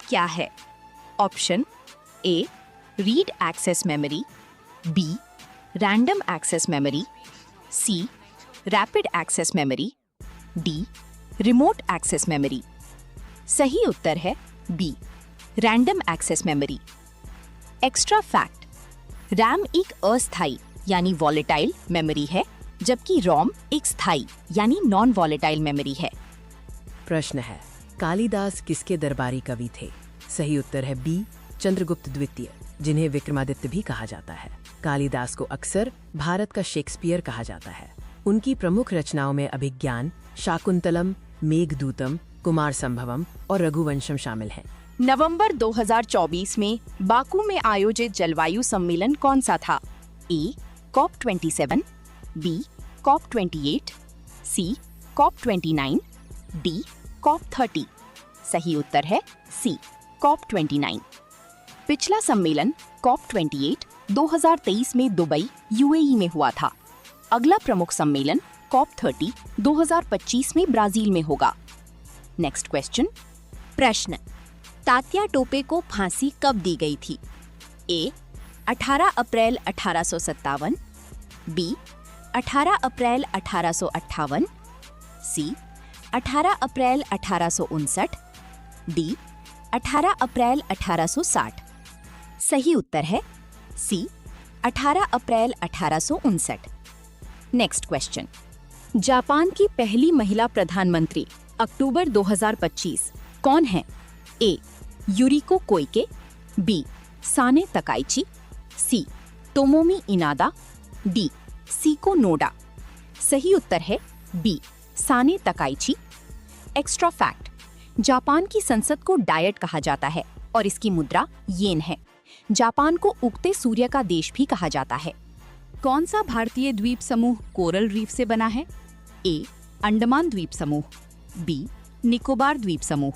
क्या है? Option A read access memory, B random access memory, C rapid access memory, D remote access memory. सही उत्तर है B random access memory. Extra fact, RAM एक अस्थायी यानी वॉलेटाइल मेमोरी है, जबकि रोम एक स्थायी यानी नॉन वॉलेटाइल मेमोरी है। प्रश्न है, कालिदास किसके दरबारी कवि थे? सही उत्तर है बी चंद्रगुप्त द्वितीय, जिन्हें विक्रमादित्य भी कहा जाता है। कालिदास को अक्सर भारत का शेक्सपियर कहा जाता है। उनकी प्रमुख रचनाओं में अभिज्ञान, शाकुंतलम, मेघदूतम, कुमार संभवम और रघुवंशम शामिल हैं। नवंबर 2024 में बाकू में आयोजित जलवायु सम्मेलन कौन सा था? ए COP27, बी COP28, सी COP29, डी COP30। सही उत्तर है सी COP29। पिछला सम्मेलन COP28 2023 में दुबई, यूएई में हुआ था। अगला प्रमुख सम्मेलन COP30 2025 में ब्राजील में होगा। Next question. प्रश्न, तात्या टोपे को फांसी कब दी गई थी? ए 18 अप्रैल 1857, बी 18 अप्रैल 1858, सी 18 अप्रैल 1859, डी 18 अप्रैल 1860। सही उत्तर है सी 18 अप्रैल 1859। Next question. जापान की पहली महिला प्रधानमंत्री अक्टूबर 2025 कौन है? A Yuriko Koike, B Sanae Takaichi, C Tomomi Inada, D Seiko Noda. सही उत्तर है B Sanae Takaichi. Extra fact, Japan की संसद को डायट कहा जाता है और इसकी मुद्रा येन है। जापान को उगते सूर्य का देश भी कहा जाता है। कौन सा भारतीय द्वीप समूह कोरल रीफ से बना है? ए अंडमान द्वीप समूह, बी निकोबार द्वीप समूह,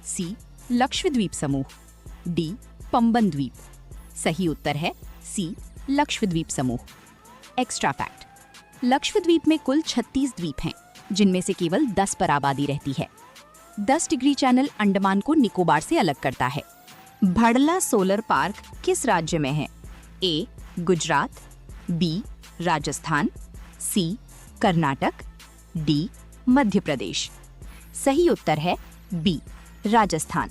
सी लक्षद्वीप समूह, डी पंबन द्वीप। सही उत्तर है सी लक्षद्वीप समूह। एक्स्ट्रा फैक्ट, लक्षद्वीप में कुल 36 द्वीप हैं, जिनमें से केवल 10 पर आबादी रहती है। 10 डिग्री चैनल अंडमान को निकोबार से अलग करता है। भड़ला सोलर पार्क किस राज्य में है? ए गुजरात, बी राजस्थान, सी कर्नाटक, डी मध्य प्रदेश। सही उत्तर है बी राजस्थान।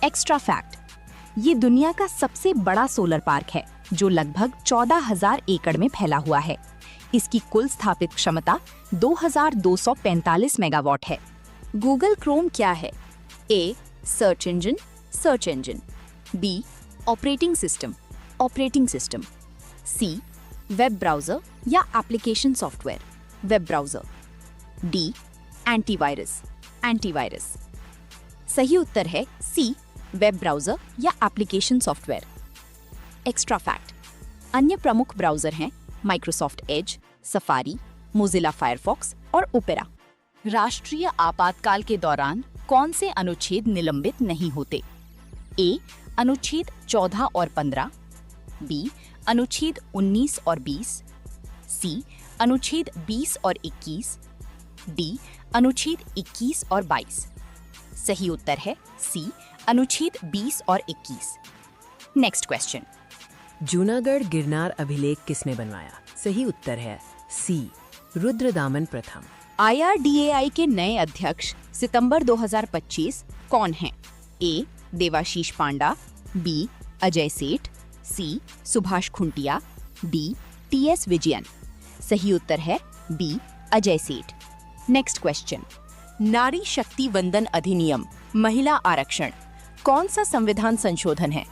एक्स्ट्रा फैक्ट, ये दुनिया का सबसे बड़ा सोलर पार्क है, जो लगभग 14,000 एकड़ में फैला हुआ है। इसकी कुल स्थापित क्षमता 2,245 मेगावाट है। गूगल क्रोम क्या है? A search engine, B operating system, C web browser या application software, web browser, D antivirus. सही उत्तर है सी वेब ब्राउजर या एप्लीकेशन सॉफ्टवेयर। एक्स्ट्रा फैक्ट, अन्य प्रमुख ब्राउजर हैं Microsoft Edge, Safari, Mozilla Firefox और ओपेरा। राष्ट्रीय आपातकाल के दौरान कौन से अनुच्छेद निलंबित नहीं होते? ए अनुच्छेद 14 और 15, बी अनुच्छेद 19 और 20, सी अनुच्छेद 20 और 21, डी अनुच्छेद 21 और 22। सही उत्तर है सी अनुच्छेद 20 और 21। Next question. जूनागढ़ गिरनार अभिलेख किसने बनवाया? सही उत्तर है सी रुद्रदामन प्रथम। IRDAI के नए अध्यक्ष सितंबर 2025 कौन हैं? ए देवाशीष पांडा, बी अजय सेठ, सी सुभाष खुंटिया, डी TS विजयन। सही उत्तर है बी अजय सेठ। Next question. नारी शक्ति वंदन अधिनियम महिला आरक्षण कौन सा संविधान संशोधन है?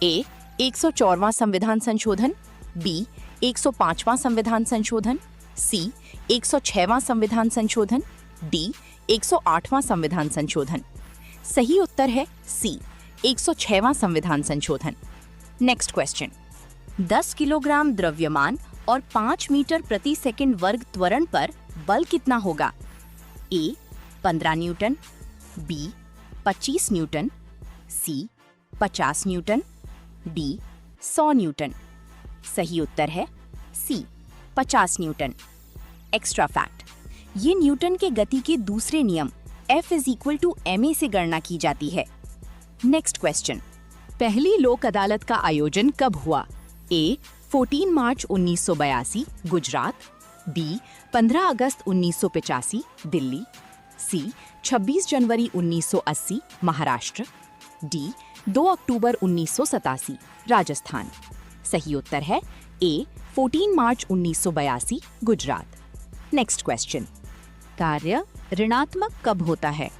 ए 104वां संविधान संशोधन, बी 105वां संविधान संशोधन, सी 106वां संविधान संशोधन, डी 108वां संविधान संशोधन। सही उत्तर है सी 106वां संविधान संशोधन। Next question. 10 किलोग्राम द्रव्यमान और 5 मीटर प्रति सेकंड वर्ग त्वरण पर बल कितना होगा? ए 15 न्यूटन, बी 25 न्यूटन, सी 50 न्यूटन, डी 100 न्यूटन। सही उत्तर है सी 50 न्यूटन। एक्स्ट्रा फैक्ट, ये न्यूटन के गति के दूसरे नियम F = ma से गणना की जाती है। नेक्स्ट क्वेश्चन, पहली लोक अदालत का आयोजन कब हुआ? ए 14 मार्च 1982 गुजरात, बी 15 अगस्त 1985 दिल्ली, सी 26 जनवरी 1980 महाराष्ट्र, डी 2 अक्टूबर 1987 राजस्थान। सही उत्तर है ए 14 मार्च 1982 गुजरात। नेक्स्ट क्वेश्चन, कार्य ऋणात्मक कब होता है?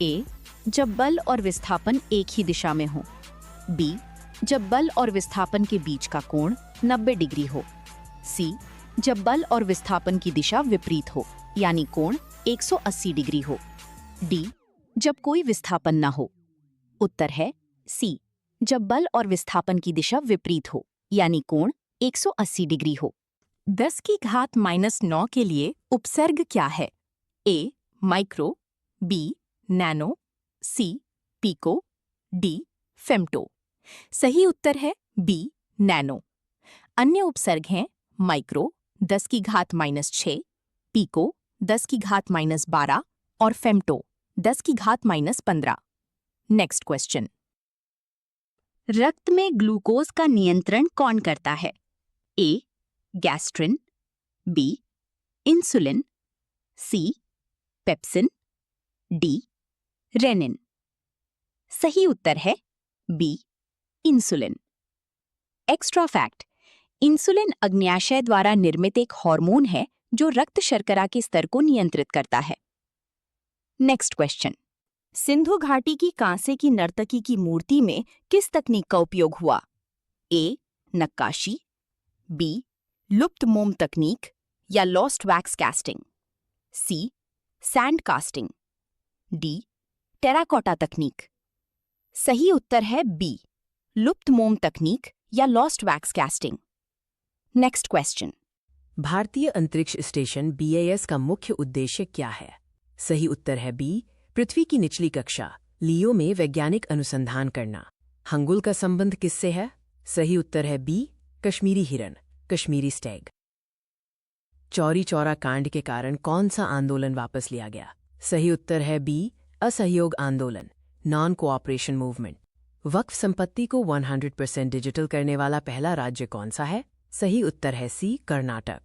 ए जब बल और विस्थापन एक ही दिशा में हो, बी जब बल और विस्थापन के बीच का कोण 90 डिग्री हो, सी जब बल और विस्थापन की दिशा विपरीत हो यानी कोण 180 डिग्री हो, डी जब कोई विस्थापन न हो। उत्तर है सी जब बल और विस्थापन की दिशा विपरीत हो यानी कोण 180 डिग्री हो। 10 की घात -9 के लिए उपसर्ग क्या है? ए माइक्रो, बी नैनो, सी पीको, डी फेम्टो। सही उत्तर है बी नैनो। अन्य उपसर्ग हैं माइक्रो 10 की घात -6, पीको 10 की घात -12 और फेम्टो 10 की घात -15। नेक्स्ट क्वेश्चन, रक्त में ग्लूकोज का नियंत्रण कौन करता है? A gastrin, B insulin, C pepsin, D rennin. सही उत्तर है B insulin. Extra fact, insulin अग्न्याशय द्वारा निर्मित एक हार्मोन है जो रक्त शर्करा के स्तर को नियंत्रित करता है। नेक्स्ट क्वेश्चन, सिंधु घाटी की कांसे की नर्तकी की मूर्ति में किस तकनीक का उपयोग हुआ? ए नक्काशी, बी लुप्त मोम तकनीक या लॉस्ट वैक्स कास्टिंग, सी सैंड कास्टिंग, डी टेराकोटा तकनीक। सही उत्तर है बी लुप्त मोम तकनीक या lost wax casting. Next question, भारतीय अंतरिक्ष स्टेशन BIS का मुख्य उद्देश्य क्या है? सही उत्तर है बी पृथ्वी की निचली कक्षा लियो में वैज्ञानिक अनुसंधान करना। हंगुल का संबंध किससे है? सही उत्तर है बी कश्मीरी हिरन, कश्मीरी स्टैग। चौरी चौरा कांड के कारण कौन सा आंदोलन वापस लिया गया? सही उत्तर है बी असहयोग आंदोलन, नॉन कोऑपरेशन मूवमेंट। वक्फ संपत्ति को 100% डिजिटल करने वाला पहला राज्य कौन सा है? सही उत्तर है सी कर्नाटक।